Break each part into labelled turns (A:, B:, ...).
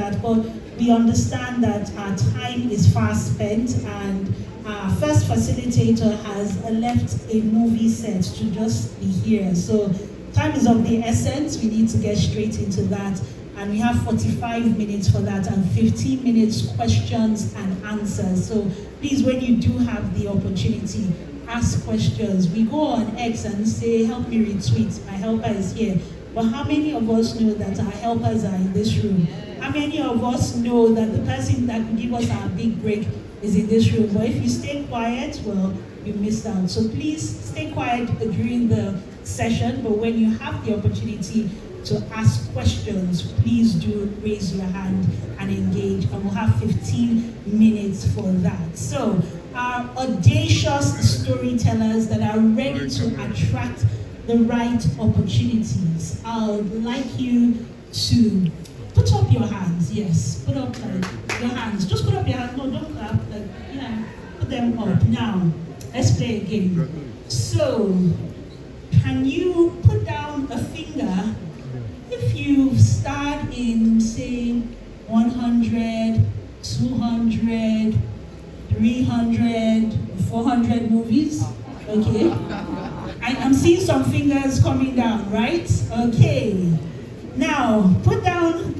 A: that, but we understand that our time is fast spent, and our first facilitator has left a movie set to just be here. So time is of the essence. We need to get straight into that. And we have 45 minutes for that and 15 minutes questions and answers. So please, when you do have the opportunity, ask questions. We go on X and say, help me retweet, my helper is here. But how many of us know that our helpers are in this room? How many of us know that the person that could give us our big break is in this room? But if you stay quiet, well, you missed out. So please stay quiet during the session, but when you have the opportunity to ask questions, please do raise your hand and engage, and we'll have 15 minutes for that. So our audacious storytellers that are ready to attract the right opportunities, I would like you to put up your hands. Yes, put up your hands. Just put up your hands. No, don't clap. Put them up. Now, let's play a game. So, can you put down a finger if you've starred in, say, 100, 200, 300, 400 movies? Okay. I'm seeing some fingers coming down, right? Okay. Now, put down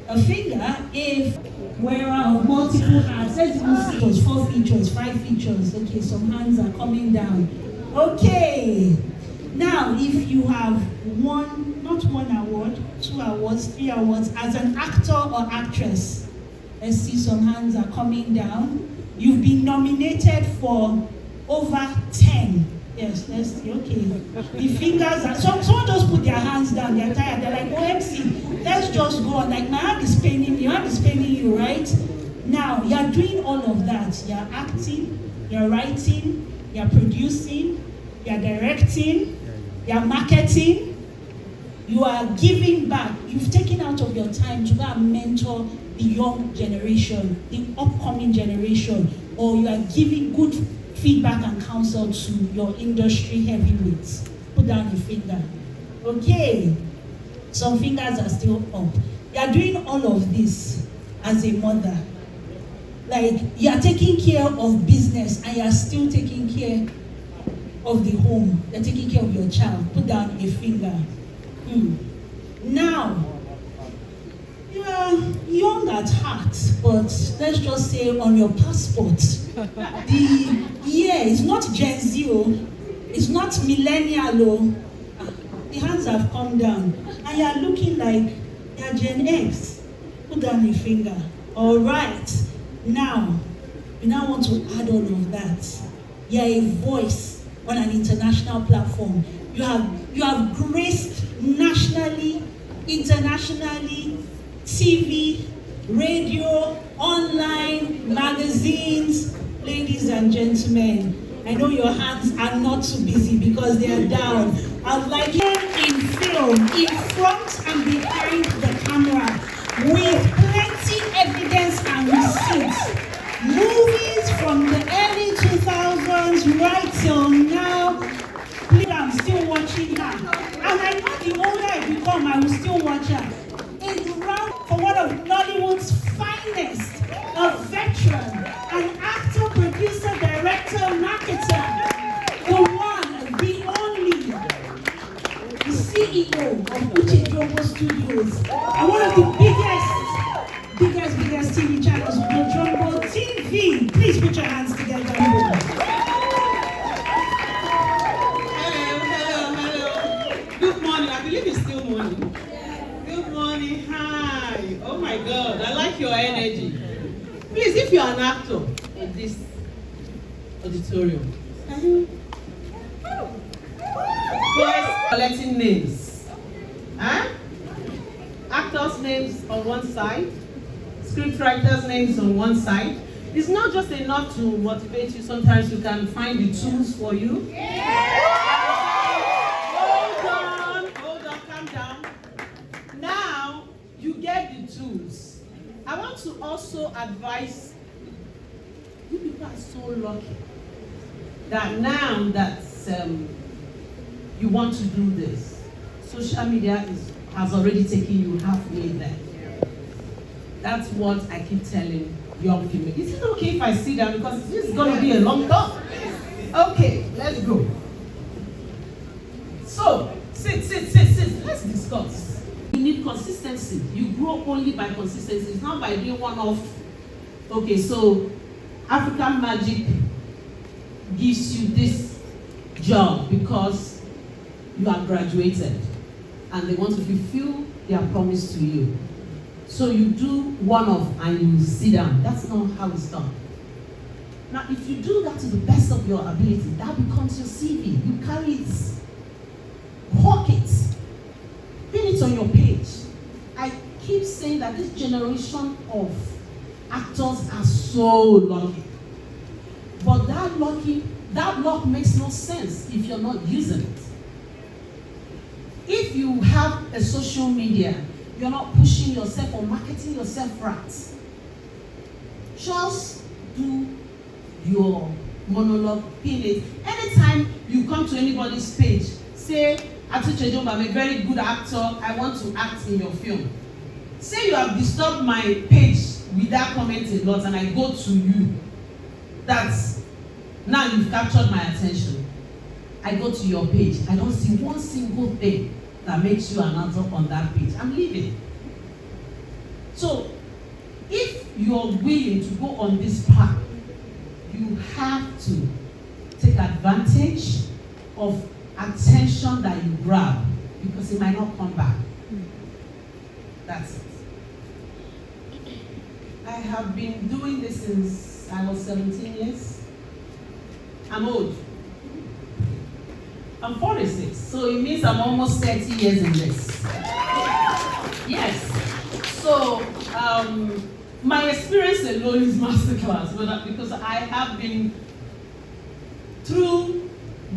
A: a finger if wearer of multiple hats. Let's even see those 4 features, 5 features. Okay, some hands are coming down. Okay. Now, if you have not one award, 2 awards, 3 awards as an actor or actress, let's see, some hands are coming down. You've been nominated for over 10. Yes, let's see, okay. The fingers are, someone just put their hands down, they're tired, they're like, OMC, let's just go on. Like, my hand is paining me, your hand is paining you, right? Now, you're doing all of that. You're acting, you're writing, you're producing, you're directing, you're marketing, you are giving back. You've taken out of your time to go and mentor the young generation, the upcoming generation, or you are giving good feedback and counsel to your industry heavyweights. Put down a finger. Okay, some fingers are still up. You are doing all of this as a mother. Like, you are taking care of business and you are still taking care of the home. You're taking care of your child. Put down a finger. Now, you are young at heart, but let's just say on your passport, the year is not Gen Z, it's not millennial, the hands have come down, and you are looking like you're Gen X. Put down a finger. All right. Now, you now want to add all of that. You're a voice on an international platform. You have graced nationally, internationally, TV, radio, online, magazines. Ladies and gentlemen, I know your hands are not too busy because they are down. I'd like you in film, in front and behind the camera, with plenty evidence and receipts. Movies from the early 2000s right till now. Please, I'm still watching her. And I know the older I become, I will still watch her. It's round for one of Nollywood's finest, a veteran, an actor, producer, director, marketer, the one, the only, the CEO of Uche Jumbo Studios, and one of the biggest TV channels, the Jumbo TV. Please put your hands together.
B: Hello. Good morning. I believe it's still morning. Good morning. Hi. Oh my God. I like your energy. Please, if you're an actor in this auditorium, can you first collecting names? Huh? Actors' names on one side, scriptwriters' names on one side. It's not just enough to motivate you. Sometimes you can find the tools for you. Hold on, calm down. Now you get the tools. I want to also advise you people are so lucky that now that you want to do this, social media has already taken you halfway there. That's what I keep telling young people. Is it okay if I sit down? Because this is going to be a long talk. Okay, let's go. So, sit. Let's discuss. You need consistency. You grow only by consistency. It's not by doing one-off. Okay, so African Magic gives you this job because you have graduated and they want to fulfill their promise to you. So you do one-off and you sit down. That's not how it's done. Now, if you do that to the best of your ability, that becomes your CV. You carry it, hawk it, pin it on your page. I keep saying that this generation of actors are so lucky. But that luck makes no sense if you're not using it. If you have a social media, you're not pushing yourself or marketing yourself right. Just do your monologue, pin it. Anytime you come to anybody's page, say, Atuchejomba, I'm a very good actor, I want to act in your film. Say you have disturbed my page without commenting a lot and I go to you. That's, now you've captured my attention. I go to your page, I don't see one single thing that makes you an actor on that page. I'm leaving. So, if you're willing to go on this path, you have to take advantage of attention that you grab because it might not come back. That's it. I have been doing this since I was 17 years. I'm old. I'm 46, so it means I'm almost 30 years in this. Yes. So, my experience alone is masterclass, because I have been through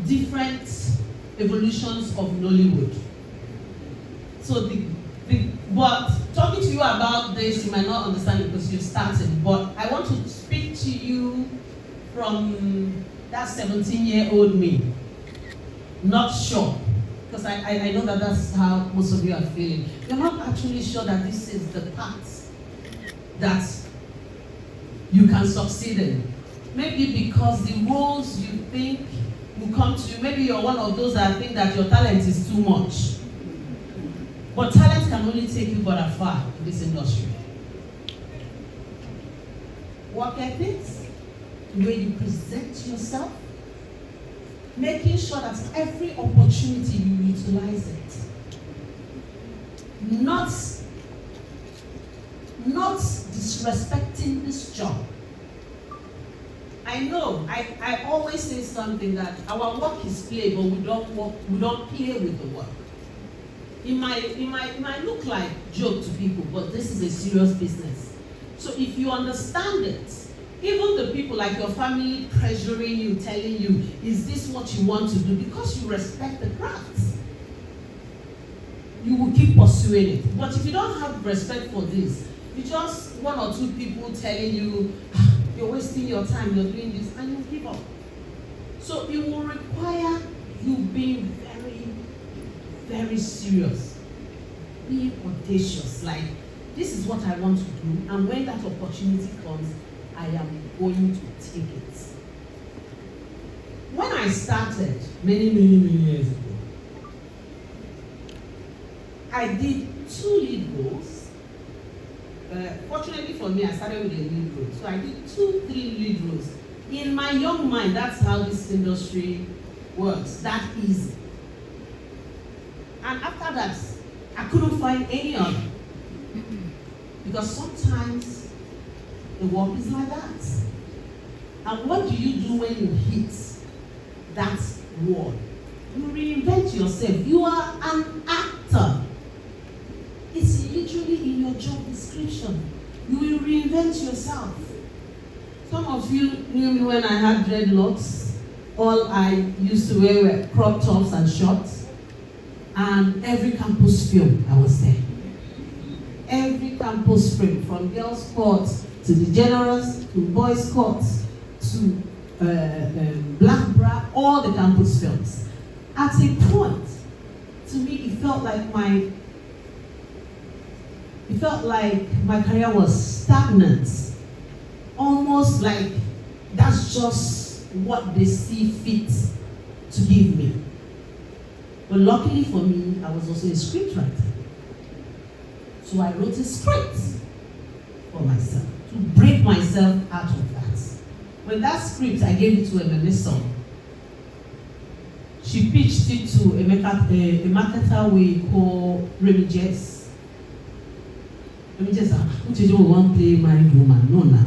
B: different evolutions of Nollywood. So, but talking to you about this, you might not understand it because you started, but I want to speak to you from that 17-year-old me. Not sure, because I know that that's how most of you are feeling. You're not actually sure that this is the path that you can succeed in. Maybe because the roles you think will come to you, maybe you're one of those that think that your talent is too much. But talent can only take you but far in this industry. Work ethics, the way you present yourself, making sure that every opportunity you utilize it. Not disrespecting this job. I know, I always say something that our work is play, but we don't play with the work. It might look like joke to people, but this is a serious business. So if you understand it, even the people like your family pressuring you, telling you, is this what you want to do? Because you respect the craft, you will keep pursuing it. But if you don't have respect for this, you just one or two people telling you, you're wasting your time, you're doing this, and you give up. So it will require you being very, very serious, being audacious, like, this is what I want to do, and when that opportunity comes, I am going to take it. When I started, many years ago, I did 2 lead roles. Fortunately for me, I started with a lead role. So I did 2-3 lead roles. In my young mind, that's how this industry works, that easy. And after that, I couldn't find any other. Because sometimes the work is like that. And what do you do when you hit that wall? You reinvent yourself. You are an actor. It's literally in your job description. You will reinvent yourself. Some of you knew me when I had dreadlocks. All I used to wear were crop tops and shorts. And every campus film, I was there. Every campus film, from girls' sports to the generals, to boys' sports, to Black Bra, all the campus films. At a point, to me, it felt like my it felt like my career was stagnant. Almost like that's just what they see fit to give me. But luckily for me, I was also a scriptwriter. So I wrote a script for myself, to break myself out of that. When that script, I gave it to Emelissa. She pitched it to a marketer we call Remy Jess. Remy Jess, which is one play married woman, no now.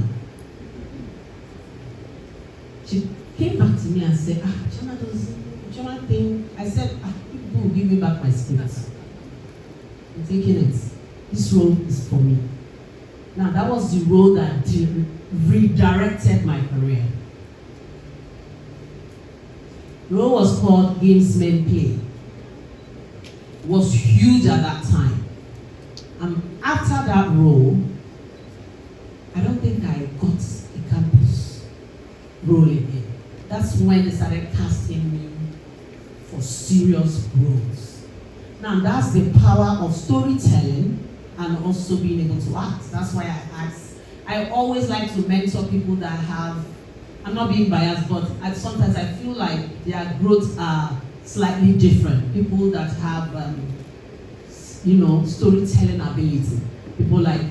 B: She came back to me and said, Chama thing. I said, people will give me back my script. I'm taking it. This role is for me. Now that was the role that redirected my career. The role was called Gamesmen Play. It was huge at that time. And after that role, I don't think I got a campus role again. That's when they started casting me for serious roles. Now that's the power of storytelling and also being able to act. That's why I always like to mentor people that have, I'm not being biased, but sometimes I feel like their growths are slightly different. People that have, storytelling ability. People like,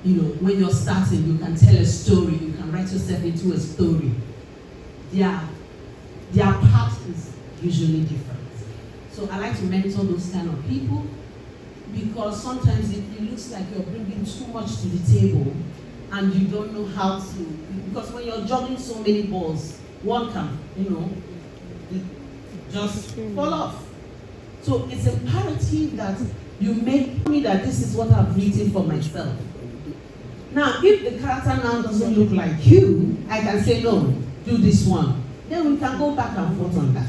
B: when you're starting, you can tell a story, you can write yourself into a story. Their path is usually different. So I like to mentor those kind of people because sometimes it looks like you're bringing too much to the table and you don't know how to, because when you're juggling so many balls, one can, just fall off. So it's imperative that you make me that this is what I've written for myself. Now, if the character now doesn't look like you, I can say, no, do this one. Then we can go back and forth on that.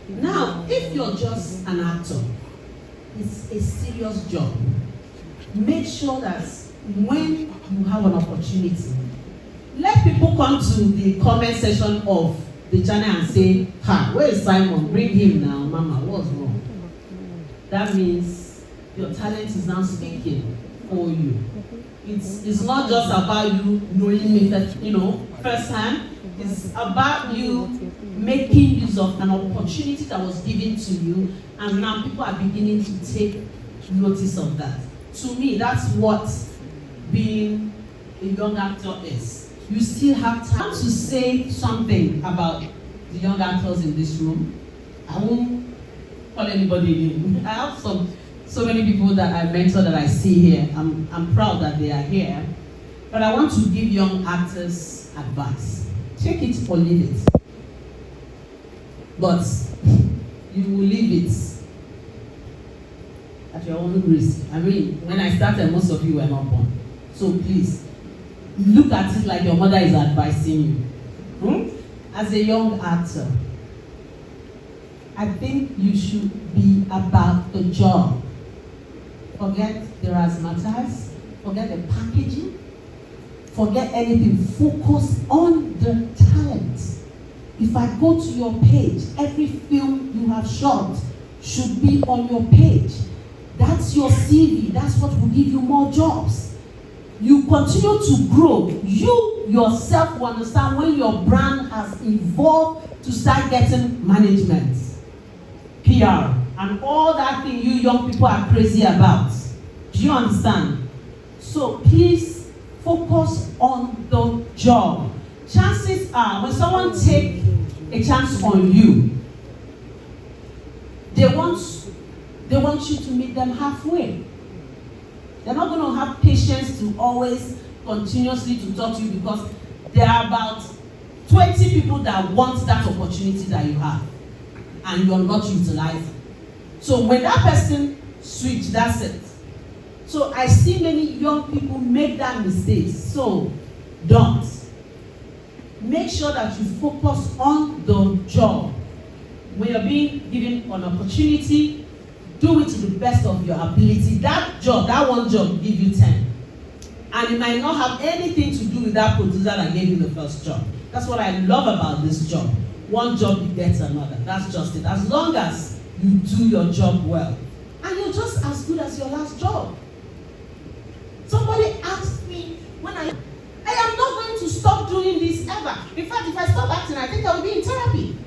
B: Now, if you're just an actor, it's a serious job. Make sure that when you have an opportunity, let people come to the comment section of the channel and say, where is Simon? Bring him now, Mama, what's wrong? That means your talent is now speaking for you. It's not just about you knowing me firsthand. It's about you making use of an opportunity that was given to you, and now people are beginning to take notice of that. To me, that's what being a young actor is. You still have time to say something about the young actors in this room. I won't call anybody in. I have so many people that I mentor that I see here. I'm proud that they are here. But I want to give young actors advice. Take it or leave it. But you will leave it at your own risk. I mean, when I started, most of you were not born. So please, look at it like your mother is advising you. As a young actor, I think you should be about the job. Forget the razzmatazz, forget the packaging, forget anything. Focus on the talent. If I go to your page, every film you have shot should be on your page. That's your CV. That's what will give you more jobs. You continue to grow. You yourself will understand when your brand has evolved to start getting management, PR, and all that thing you young people are crazy about. Do you understand? So please focus on the job. Chances are when someone takes a chance on you, they want you to meet them halfway. They're not going to have patience to always continuously to talk to you because there are about 20 people that want that opportunity that you have and you're not utilizing. So when that person switch, that's it. So I see many young people make that mistake. So don't. Make sure that you focus on the job. When you're being given an opportunity, do it to the best of your ability. That job, that one job will give you 10. And it might not have anything to do with that producer that gave you the first job. That's what I love about this job. One job begets another. That's just it. As long as you do your job well. And you're just as good as your last job. Somebody asked me when I am not going to stop doing this ever. In fact, if I stop acting, I think I will be in therapy.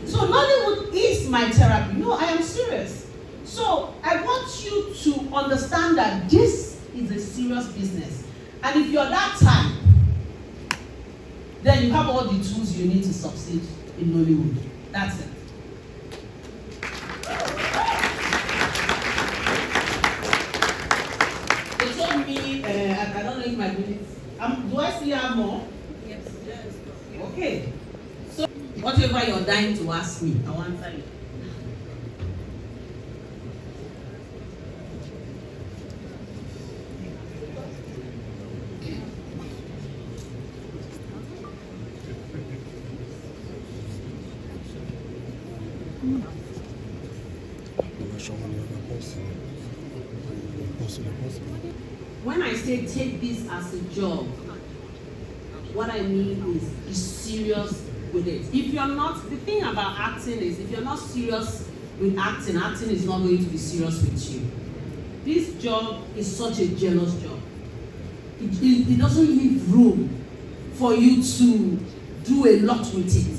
B: So Nollywood is my therapy. No, I am serious. So I want you to understand that this is a serious business. And if you're that type, then you have all the tools you need to succeed in Nollywood. That's it. They told me, I don't know if my minutes. Do I still have more?
C: Yes.
B: Okay. So, whatever you're dying to ask me, I will answer you. When I say take this as a job, what I mean is be serious with it. If you're not, the thing about acting is if you're not serious with acting, acting is not going to be serious with you. This job is such a jealous job. It doesn't leave room for you to do a lot with it.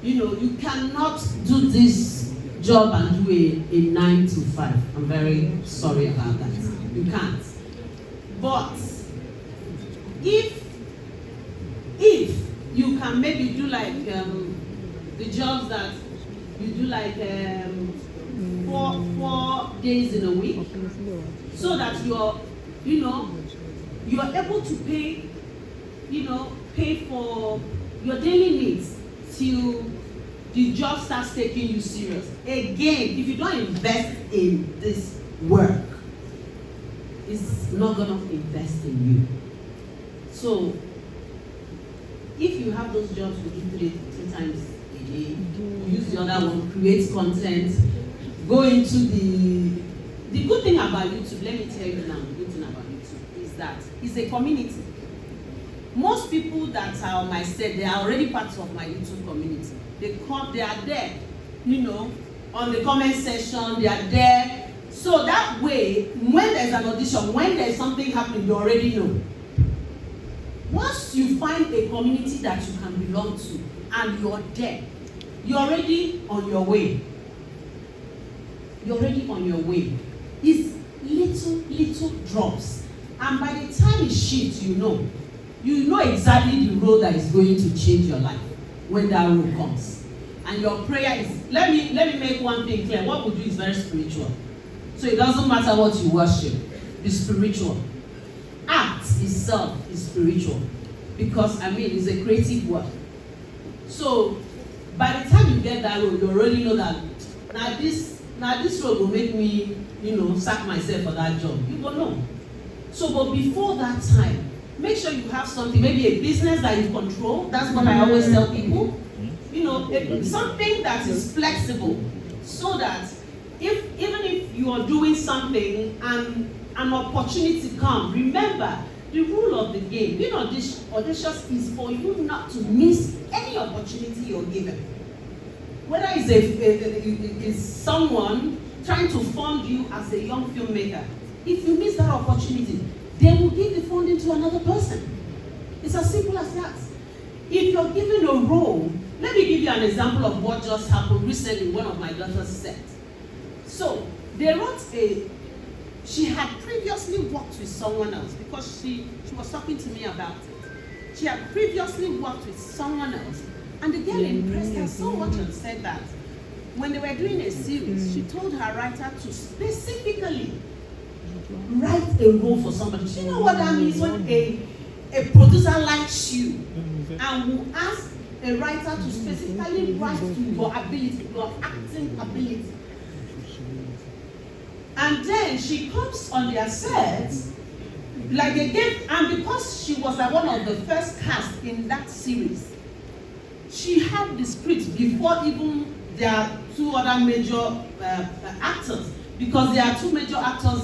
B: You know, you cannot do this job and do a 9 to 5. I'm very sorry about that. You can't. But if you can maybe do like the jobs that you do like 4 days in a week, so that you're able to pay for your daily needs till the job starts taking you serious. Again, if you don't invest in this work, it's not gonna invest in you. So if you have those jobs to do 3 times a day, use the other one, create content, go into the good thing about YouTube, let me tell you now, the good thing about YouTube is that it's a community. Most people that are on my set, they are already part of my YouTube community. They are there, on the comment section, they are there. So that way, when there's an audition, when there's something happening, you already know. Once you find a community that you can belong to and you're there, you're already on your way. You're already on your way. It's little drops. And by the time it shifts, you know exactly the road that is going to change your life when that road comes. And your prayer is, let me make one thing clear. What we do is very spiritual. So it doesn't matter what you worship, be spiritual. Act itself is spiritual because it's a creative work. So by the time you get that road, you already know that now this road will make me, sack myself for that job. You don't know. So, but before that time, make sure you have something, maybe a business that you control. That's what I always tell people. Something that is flexible, so that even if you are doing something and an opportunity comes, remember the rule of the game. Being audacious is for you not to miss any opportunity you're given. Whether it's someone trying to fund you as a young filmmaker, if you miss that opportunity, they will give the funding to another person. It's as simple as that. If you're given a role, let me give you an example of what just happened recently in one of my daughter's sets. So they wrote she had previously worked with someone else because she was talking to me about it. She had previously worked with someone else, and the girl impressed her so much and said that when they were doing a series, she told her writer to specifically write a role for somebody. Do you know what that means when a producer likes you and will ask a writer to specifically write to your ability, your acting ability? And then she comes on their set, like they gave, and because she was one of the first cast in that series, she had the script before even there are 2 other major actors, because there are 2 major actors